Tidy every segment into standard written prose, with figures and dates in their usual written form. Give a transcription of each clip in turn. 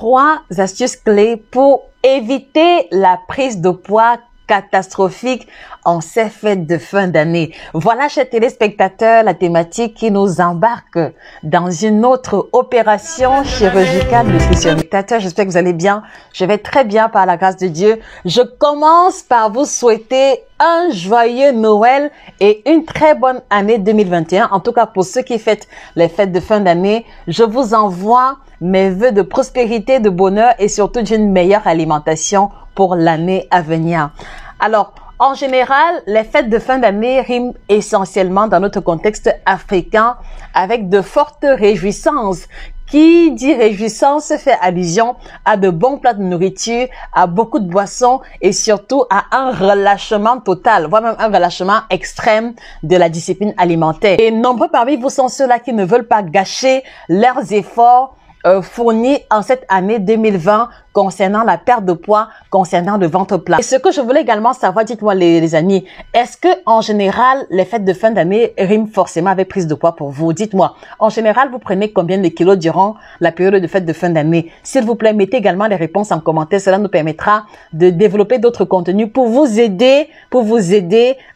3 astuces clés pour éviter la prise de poids catastrophique en ces fêtes de fin d'année. Voilà, chers téléspectateurs, la thématique qui nous embarque dans une autre opération chirurgicale nutritionnelle. J'espère que vous allez bien. Je vais très bien par la grâce de Dieu. Je commence par vous souhaiter un joyeux Noël et une très bonne année 2021. En tout cas, pour ceux qui fêtent les fêtes de fin d'année, je vous envoie mes vœux de prospérité, de bonheur et surtout d'une meilleure alimentation pour l'année à venir. Alors, en général, les fêtes de fin d'année riment essentiellement dans notre contexte africain avec de fortes réjouissances. Qui dit réjouissance fait allusion à de bons plats de nourriture, à beaucoup de boissons et surtout à un relâchement total, voire même un relâchement extrême de la discipline alimentaire. Et nombreux parmi vous sont ceux-là qui ne veulent pas gâcher leurs efforts fournis en cette année 2020 concernant la perte de poids, concernant le ventre plat. Et ce que je voulais également savoir, dites-moi les amis, est-ce que en général, les fêtes de fin d'année riment forcément avec prise de poids pour vous? Dites-moi, en général, vous prenez combien de kilos durant la période de fête de fin d'année? S'il vous plaît, mettez également les réponses en commentaire. Cela nous permettra de développer d'autres contenus pour vous aider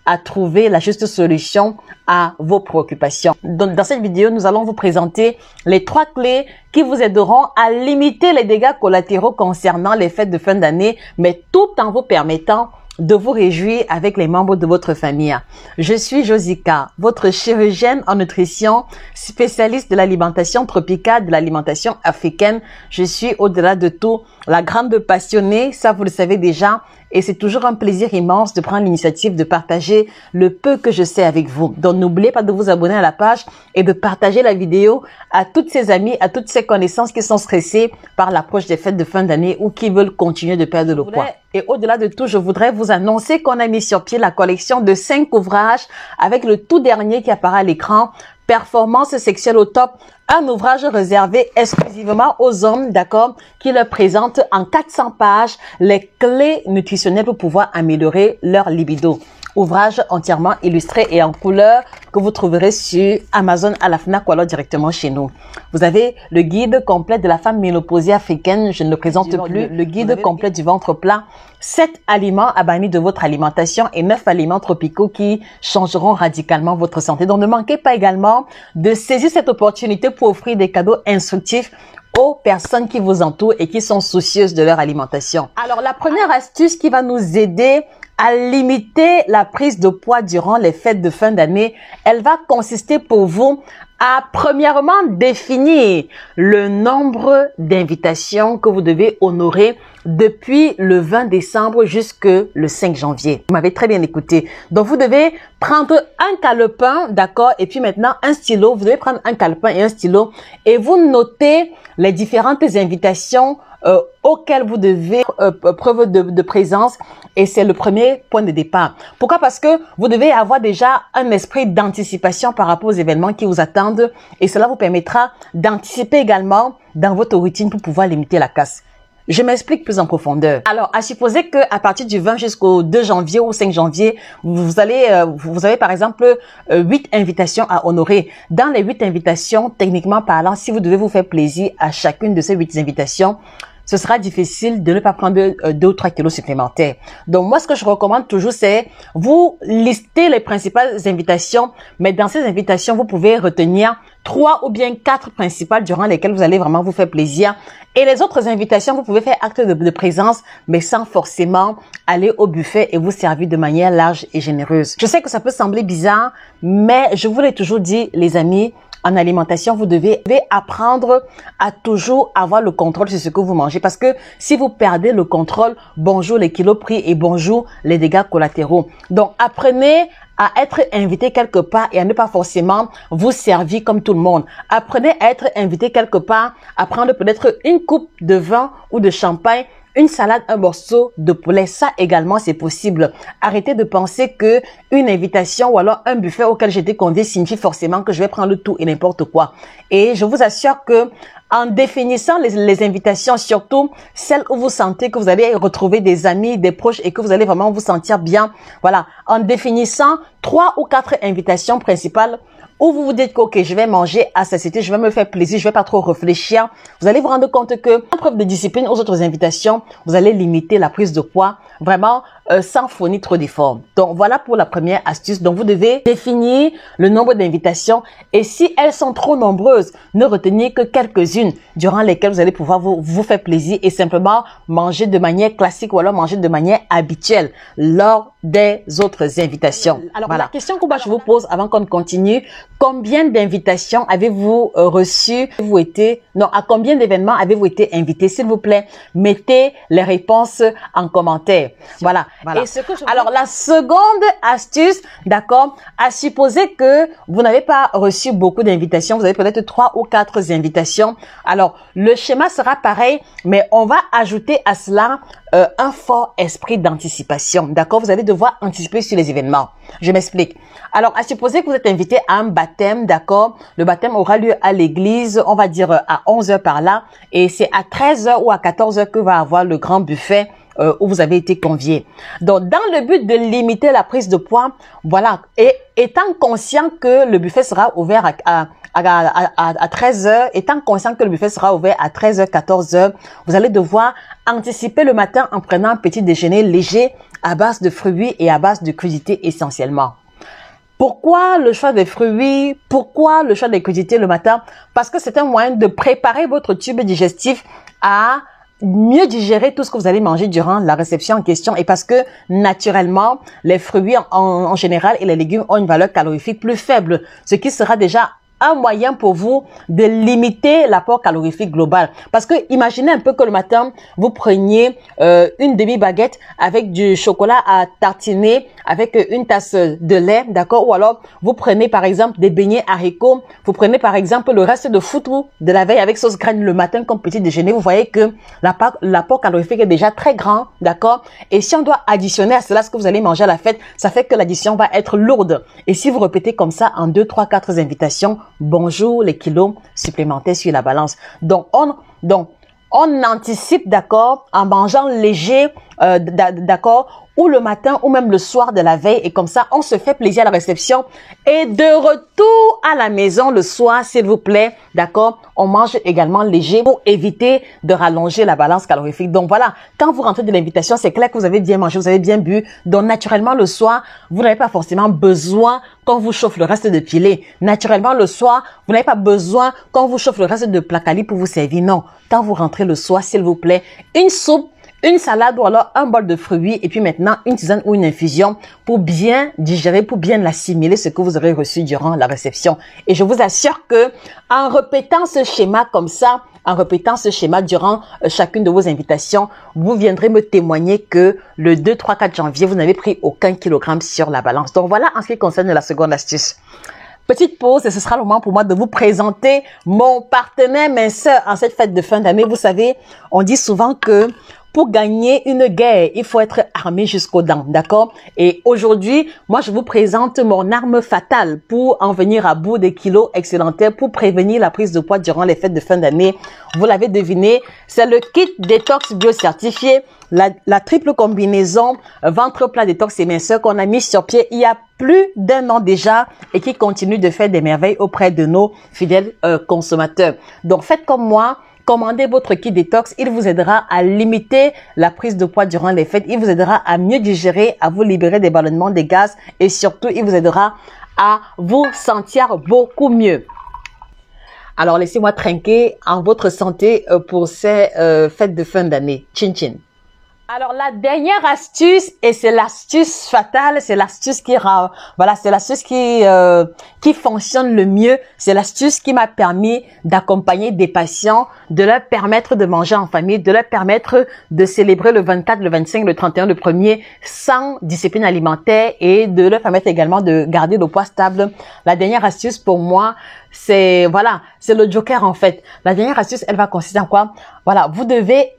à trouver la juste solution à vos préoccupations. Donc, dans cette vidéo, nous allons vous présenter les 3 clés qui vous aideront à limiter les dégâts collatéraux concernant les fêtes de fin d'année, mais tout en vous permettant de vous réjouir avec les membres de votre famille. Je suis Josica, votre chirurgienne en nutrition, spécialiste de l'alimentation tropicale, de l'alimentation africaine. Je suis au-delà de tout la grande passionnée, ça vous le savez déjà, et c'est toujours un plaisir immense de prendre l'initiative de partager le peu que je sais avec vous. Donc n'oubliez pas de vous abonner à la page et de partager la vidéo à toutes ces amies, à toutes ces connaissances qui sont stressées par l'approche des fêtes de fin d'année ou qui veulent continuer de perdre le poids. Et au-delà de tout, je voudrais vous annoncer qu'on a mis sur pied la collection de 5 ouvrages avec le tout dernier qui apparaît à l'écran, Performance sexuelle au top, un ouvrage réservé exclusivement aux hommes, d'accord, qui leur présente en 400 pages les clés nutritionnelles pour pouvoir améliorer leur libido. Ouvrage entièrement illustré et en couleur que vous trouverez sur Amazon, à la Fnac ou alors directement chez nous. Vous avez le guide complet de la femme ménopausée africaine, je ne le présente plus, le guide complet du ventre plat, 7 aliments à bannir de votre alimentation et 9 aliments tropicaux qui changeront radicalement votre santé. Donc ne manquez pas également de saisir cette opportunité pour offrir des cadeaux instructifs aux personnes qui vous entourent et qui sont soucieuses de leur alimentation. Alors la première astuce qui va nous aider à limiter la prise de poids durant les fêtes de fin d'année, elle va consister pour vous à premièrement définir le nombre d'invitations que vous devez honorer depuis le 20 décembre jusque le 5 janvier. Vous m'avez très bien écouté. Donc, vous devez prendre un calepin, d'accord, et puis maintenant un stylo. Vous devez prendre un calepin et un stylo et vous notez les différentes invitations auxquelles vous devez preuve de présence, et c'est le premier point de départ. Pourquoi? Parce que vous devez avoir déjà un esprit d'anticipation par rapport aux événements qui vous attendent, et cela vous permettra d'anticiper également dans votre routine pour pouvoir limiter la casse. Je m'explique plus en profondeur. Alors, à supposer que à partir du 20 jusqu'au 2 janvier ou 5 janvier, vous avez par exemple 8 invitations à honorer. Dans les 8 invitations, techniquement parlant, si vous devez vous faire plaisir à chacune de ces 8 invitations, ce sera difficile de ne pas prendre 2 ou 3 kilos supplémentaires. Donc, moi, ce que je recommande toujours, c'est vous listez les principales invitations, mais dans ces invitations, vous pouvez retenir 3 ou bien 4 principales durant lesquelles vous allez vraiment vous faire plaisir. Et les autres invitations, vous pouvez faire acte de présence, mais sans forcément aller au buffet et vous servir de manière large et généreuse. Je sais que ça peut sembler bizarre, mais je vous l'ai toujours dit, les amis, en alimentation, vous devez apprendre à toujours avoir le contrôle sur ce que vous mangez. Parce que si vous perdez le contrôle, bonjour les kilos pris et bonjour les dégâts collatéraux. Donc, apprenez à être invité quelque part et à ne pas forcément vous servir comme tout le monde. Apprenez à être invité quelque part, à prendre peut-être une coupe de vin ou de champagne, une salade, un morceau de poulet, ça également c'est possible. Arrêtez de penser que une invitation ou alors un buffet auquel j'ai été convié signifie forcément que je vais prendre tout et n'importe quoi. Et je vous assure que en définissant les invitations, surtout celles où vous sentez que vous allez retrouver des amis, des proches et que vous allez vraiment vous sentir bien, voilà, en définissant 3 ou 4 invitations principales ou vous vous dites que, ok, je vais manger à satiété, je vais me faire plaisir, je vais pas trop réfléchir, vous allez vous rendre compte que, en preuve de discipline aux autres invitations, vous allez limiter la prise de poids, vraiment, sans fournir trop d'efforts. Donc, voilà pour la première astuce. Donc, vous devez définir le nombre d'invitations et si elles sont trop nombreuses, ne retenez que quelques-unes durant lesquelles vous allez pouvoir vous faire plaisir et simplement manger de manière classique ou alors manger de manière habituelle lors des autres invitations. Alors, voilà. La question que moi je vous pose avant qu'on continue, combien d'invitations avez-vous reçues? À combien d'événements avez-vous été invité? S'il vous plaît, mettez les réponses en commentaire. Voilà. Et alors, la seconde astuce, d'accord, à supposer que vous n'avez pas reçu beaucoup d'invitations, vous avez peut-être 3 ou 4 invitations. Alors, le schéma sera pareil, mais on va ajouter à cela un fort esprit d'anticipation. D'accord? Vous allez devoir anticiper sur les événements. Je m'explique. Alors, à supposer que vous êtes invité à un baptême, d'accord? Le baptême aura lieu à l'église, on va dire à 11 h par là, et c'est à 13 h ou à 14 h que va avoir le grand buffet où vous avez été convié. Donc, dans le but de limiter la prise de poids, voilà, et étant conscient que le buffet sera ouvert à 13 h, étant conscient que le buffet sera ouvert à 13 h, 14 h, vous allez devoir anticiper le matin en prenant un petit déjeuner léger à base de fruits et à base de crudités essentiellement. Pourquoi le choix des fruits? Pourquoi le choix des crudités le matin? Parce que c'est un moyen de préparer votre tube digestif à mieux digérer tout ce que vous allez manger durant la réception en question et parce que naturellement, les fruits en général et les légumes ont une valeur calorifique plus faible, ce qui sera déjà un moyen pour vous de limiter l'apport calorifique global. Parce que imaginez un peu que le matin, vous preniez une demi-baguette avec du chocolat à tartiner, avec une tasse de lait, d'accord? Ou alors, vous prenez par exemple des beignets haricots, vous prenez par exemple le reste de foutou de la veille avec sauce graine le matin comme petit déjeuner. Vous voyez que l'apport calorifique est déjà très grand, d'accord? Et si on doit additionner à cela ce que vous allez manger à la fête, ça fait que l'addition va être lourde. Et si vous répétez comme ça en 2, 3, 4 invitations, bonjour les kilos supplémentaires sur la balance. Donc, on anticipe, d'accord, en mangeant léger, d'accord, ou le matin ou même le soir de la veille et comme ça, on se fait plaisir à la réception et de retour à la maison le soir, s'il vous plaît, d'accord, on mange également léger pour éviter de rallonger la balance calorifique. Donc voilà, quand vous rentrez de l'invitation, c'est clair que vous avez bien mangé, vous avez bien bu, donc naturellement le soir, vous n'avez pas forcément besoin qu'on vous chauffe le reste de filet. Naturellement le soir, vous n'avez pas besoin qu'on vous chauffe le reste de placali pour vous servir. Non, quand vous rentrez le soir, s'il vous plaît, une soupe, une salade ou alors un bol de fruits et puis maintenant une tisane ou une infusion pour bien digérer, pour bien assimiler ce que vous aurez reçu durant la réception. Et je vous assure que en répétant ce schéma comme ça, en répétant ce schéma durant chacune de vos invitations, vous viendrez me témoigner que le 2, 3, 4 janvier, vous n'avez pris aucun kilogramme sur la balance. Donc voilà en ce qui concerne la seconde astuce. Petite pause et ce sera le moment pour moi de vous présenter mon partenaire minceur en cette fête de fin d'année. Vous savez, on dit souvent que pour gagner une guerre, il faut être armé jusqu'aux dents, d'accord? Et aujourd'hui, moi, je vous présente mon arme fatale pour en venir à bout des kilos excédentaires pour prévenir la prise de poids durant les fêtes de fin d'année. Vous l'avez deviné, c'est le kit détox bio-certifié, la triple combinaison ventre plat détox et minceur qu'on a mis sur pied il y a plus d'1 an déjà et qui continue de faire des merveilles auprès de nos fidèles consommateurs. Donc, faites comme moi. Commandez votre kit détox, il vous aidera à limiter la prise de poids durant les fêtes, il vous aidera à mieux digérer, à vous libérer des ballonnements, des gaz et surtout, il vous aidera à vous sentir beaucoup mieux. Alors, laissez-moi trinquer en votre santé pour ces fêtes de fin d'année. Chin chin. Alors, la dernière astuce, et c'est l'astuce fatale, c'est l'astuce qui rend, voilà, c'est l'astuce qui fonctionne le mieux. C'est l'astuce qui m'a permis d'accompagner des patients, de leur permettre de manger en famille, de leur permettre de célébrer le 24, le 25, le 31, le 1er sans discipline alimentaire et de leur permettre également de garder le poids stable. La dernière astuce pour moi, c'est, voilà, c'est le joker en fait. La dernière astuce, elle va consister en quoi? Voilà, vous devez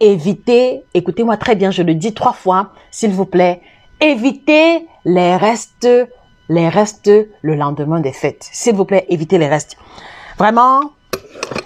éviter, écoutez-moi très bien, je le dis 3 fois, s'il vous plaît, évitez les restes le lendemain des fêtes. S'il vous plaît, évitez les restes. Vraiment,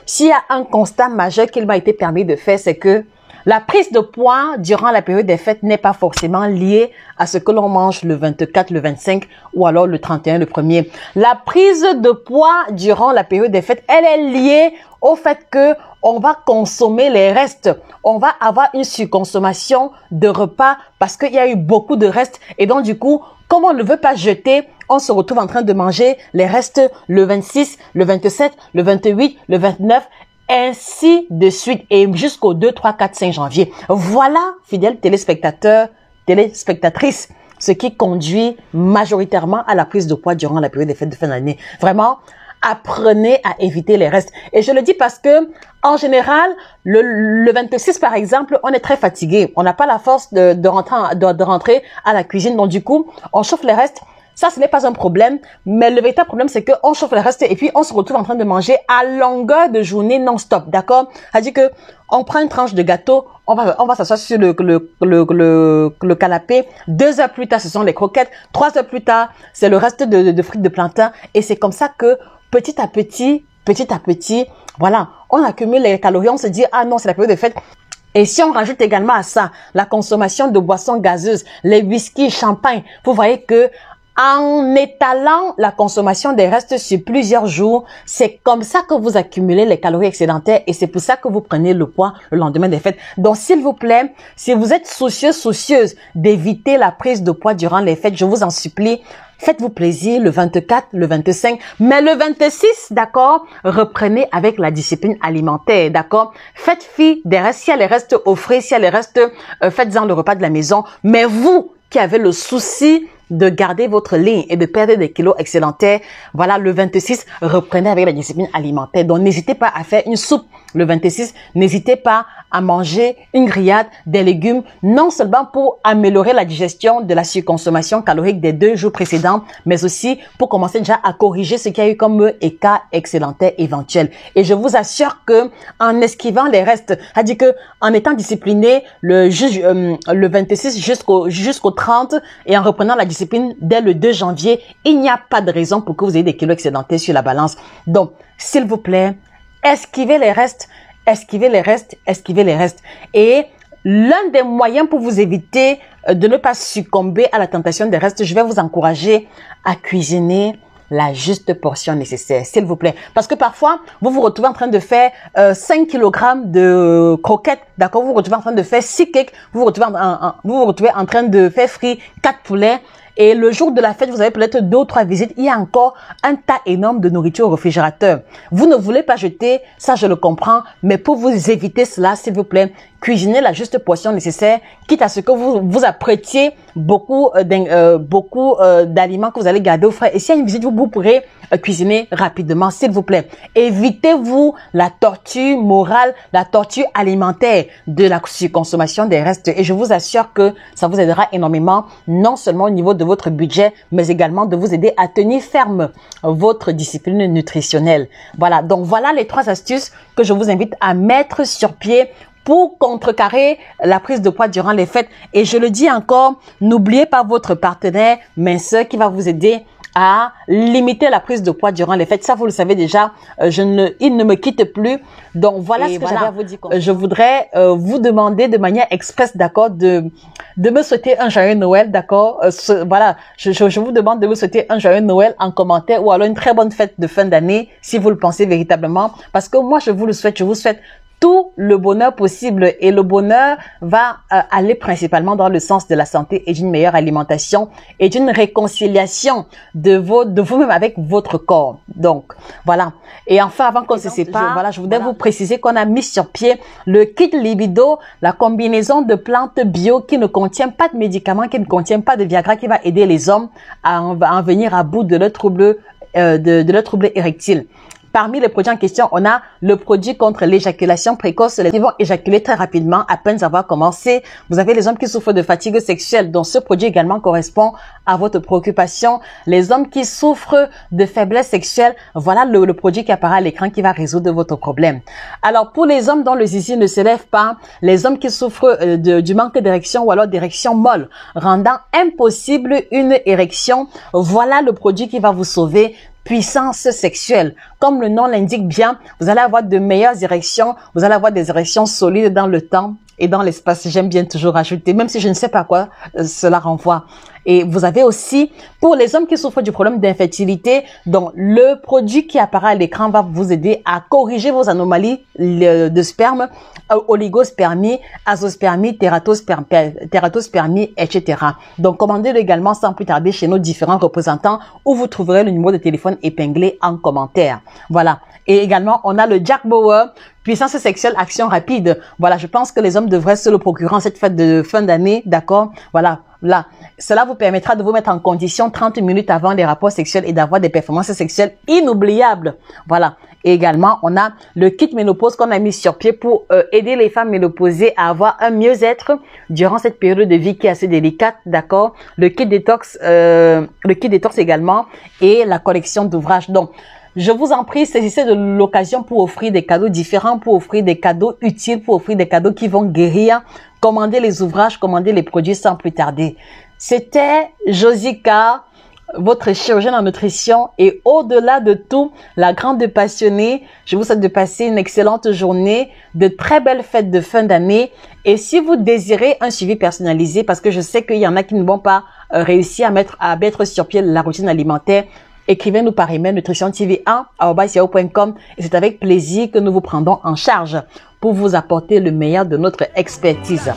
s'il y a un constat majeur qu'il m'a été permis de faire, c'est que La prise de poids durant la période des fêtes n'est pas forcément liée à ce que l'on mange le 24, le 25 ou alors le 31, le 1er. La prise de poids durant la période des fêtes, elle est liée au fait que on va consommer les restes. On va avoir une surconsommation de repas parce qu'il y a eu beaucoup de restes et donc du coup, comme on ne veut pas jeter, on se retrouve en train de manger les restes le 26, le 27, le 28, le 29, ainsi de suite et jusqu'au 2, 3, 4, 5 janvier. Voilà, fidèles téléspectateurs, téléspectatrices, ce qui conduit majoritairement à la prise de poids durant la période des fêtes de fin d'année. Vraiment, apprenez à éviter les restes. Et je le dis parce que, en général, le 26 par exemple, on est très fatigué. On n'a pas la force de rentrer à la cuisine. Donc du coup, on chauffe les restes. Ça, ce n'est pas un problème, mais le véritable problème, c'est qu'on chauffe les restes et puis on se retrouve en train de manger à longueur de journée non-stop, d'accord? C'est-à-dire que on prend une tranche de gâteau, on va s'asseoir sur le canapé. 2 heures plus tard, ce sont les croquettes. 3 heures plus tard, c'est le reste de frites de plantain. Et c'est comme ça que petit à petit, voilà, on accumule les calories. On se dit, ah non, c'est la période des fêtes. Et si on rajoute également à ça la consommation de boissons gazeuses, les whisky, champagne, vous voyez que en étalant la consommation des restes sur plusieurs jours, c'est comme ça que vous accumulez les calories excédentaires et c'est pour ça que vous prenez le poids le lendemain des fêtes. Donc, s'il vous plaît, si vous êtes soucieuse d'éviter la prise de poids durant les fêtes, je vous en supplie, faites-vous plaisir le 24, le 25, mais le 26, d'accord, reprenez avec la discipline alimentaire, d'accord. Faites fi des restes, si elle les restes au frais, si elle les restes, faites-en le repas de la maison, mais vous qui avez le souci de garder votre ligne et de perdre des kilos excédentaires, voilà, le 26, reprenez avec la discipline alimentaire. Donc, n'hésitez pas à faire une soupe le 26. N'hésitez pas à manger une grillade, des légumes, non seulement pour améliorer la digestion de la surconsommation calorique des 2 jours précédents, mais aussi pour commencer déjà à corriger ce qu'il y a eu comme écart excédentaire éventuel. Et je vous assure que en esquivant les restes, c'est-à-dire que en étant discipliné le 26 jusqu'au 30 et en reprenant la discipline dès le 2 janvier, il n'y a pas de raison pour que vous ayez des kilos excédentaires sur la balance. Donc, s'il vous plaît, esquivez les restes, esquivez les restes, esquivez les restes. Et l'un des moyens pour vous éviter de ne pas succomber à la tentation des restes, je vais vous encourager à cuisiner la juste portion nécessaire, s'il vous plaît. Parce que parfois, vous vous retrouvez en train de faire 5 kg de croquettes, d'accord? Vous vous retrouvez en train de faire 6 cakes, vous vous retrouvez en train de faire frire 4 poulets. Et le jour de la fête, vous avez peut-être 2 ou 3 visites. Il y a encore un tas énorme de nourriture au réfrigérateur. Vous ne voulez pas jeter, ça je le comprends. Mais pour vous éviter cela, s'il vous plaît, cuisinez la juste portion nécessaire, quitte à ce que vous apprêtiez beaucoup d'aliments que vous allez garder au frais. Et s'il y a une visite, vous pourrez cuisiner rapidement, s'il vous plaît. Évitez-vous la torture morale, la torture alimentaire de la surconsommation des restes. Et je vous assure que ça vous aidera énormément, non seulement au niveau de votre budget, mais également de vous aider à tenir ferme votre discipline nutritionnelle. Voilà, donc voilà les 3 astuces que je vous invite à mettre sur pied pour contrecarrer la prise de poids durant les fêtes. Et je le dis encore, n'oubliez pas votre partenaire minceur qui va vous aider à limiter la prise de poids durant les fêtes. Ça, vous le savez déjà, il ne me quitte plus. Donc, voilà ce que j'avais à vous dire. Je voudrais vous demander de manière express, d'accord, de me souhaiter un joyeux Noël, d'accord. Voilà, je vous demande de me souhaiter un joyeux Noël en commentaire ou alors une très bonne fête de fin d'année, si vous le pensez véritablement. Parce que moi, je vous souhaite tout le bonheur possible et le bonheur va aller principalement dans le sens de la santé et d'une meilleure alimentation et d'une réconciliation de vous-même avec votre corps. Donc, voilà. Et enfin, avant qu'on se sépare, je voudrais vous préciser qu'on a mis sur pied le kit libido, la combinaison de plantes bio qui ne contient pas de médicaments, qui ne contient pas de Viagra, qui va aider les hommes à en venir à bout de leur trouble, de leur trouble érectile. Parmi les produits en question, on a le produit contre l'éjaculation précoce. Les hommes vont éjaculer très rapidement, à peine avoir commencé. Vous avez les hommes qui souffrent de fatigue sexuelle, donc ce produit également correspond à votre préoccupation. Les hommes qui souffrent de faiblesse sexuelle, voilà le produit qui apparaît à l'écran qui va résoudre votre problème. Alors, pour les hommes dont le zizi ne se lève pas, les hommes qui souffrent du manque d'érection ou alors d'érection molle, rendant impossible une érection, voilà le produit qui va vous sauver. Puissance sexuelle. Comme le nom l'indique bien, vous allez avoir de meilleures érections, vous allez avoir des érections solides dans le temps et dans l'espace, j'aime bien toujours ajouter, même si je ne sais pas à quoi cela renvoie. Et vous avez aussi, pour les hommes qui souffrent du problème d'infertilité, donc le produit qui apparaît à l'écran va vous aider à corriger vos anomalies de sperme, oligospermie, azospermie, tératospermie, etc. Donc, commandez-le également sans plus tarder chez nos différents représentants où vous trouverez le numéro de téléphone épinglé en commentaire. Voilà. Et également, on a le Jack Bauer, puissance sexuelle, action rapide. Voilà, je pense que les hommes devraient se le procurer en cette fête de fin d'année, d'accord? Voilà, là. Cela vous permettra de vous mettre en condition 30 minutes avant les rapports sexuels et d'avoir des performances sexuelles inoubliables. Voilà. Et également, on a le kit ménopause qu'on a mis sur pied pour aider les femmes ménopausées à avoir un mieux-être durant cette période de vie qui est assez délicate, d'accord? Le kit détox également et la collection d'ouvrages. Donc, je vous en prie, saisissez de l'occasion pour offrir des cadeaux différents, pour offrir des cadeaux utiles, pour offrir des cadeaux qui vont guérir. Commandez les ouvrages, commandez les produits sans plus tarder. C'était Josica, votre chirurgienne en nutrition et au-delà de tout, la grande passionnée. Je vous souhaite de passer une excellente journée, de très belles fêtes de fin d'année. Et si vous désirez un suivi personnalisé, parce que je sais qu'il y en a qui ne vont pas réussir à mettre sur pied la routine alimentaire, écrivez-nous par email nutritiontv1@yahoo.com et c'est avec plaisir que nous vous prendrons en charge pour vous apporter le meilleur de notre expertise.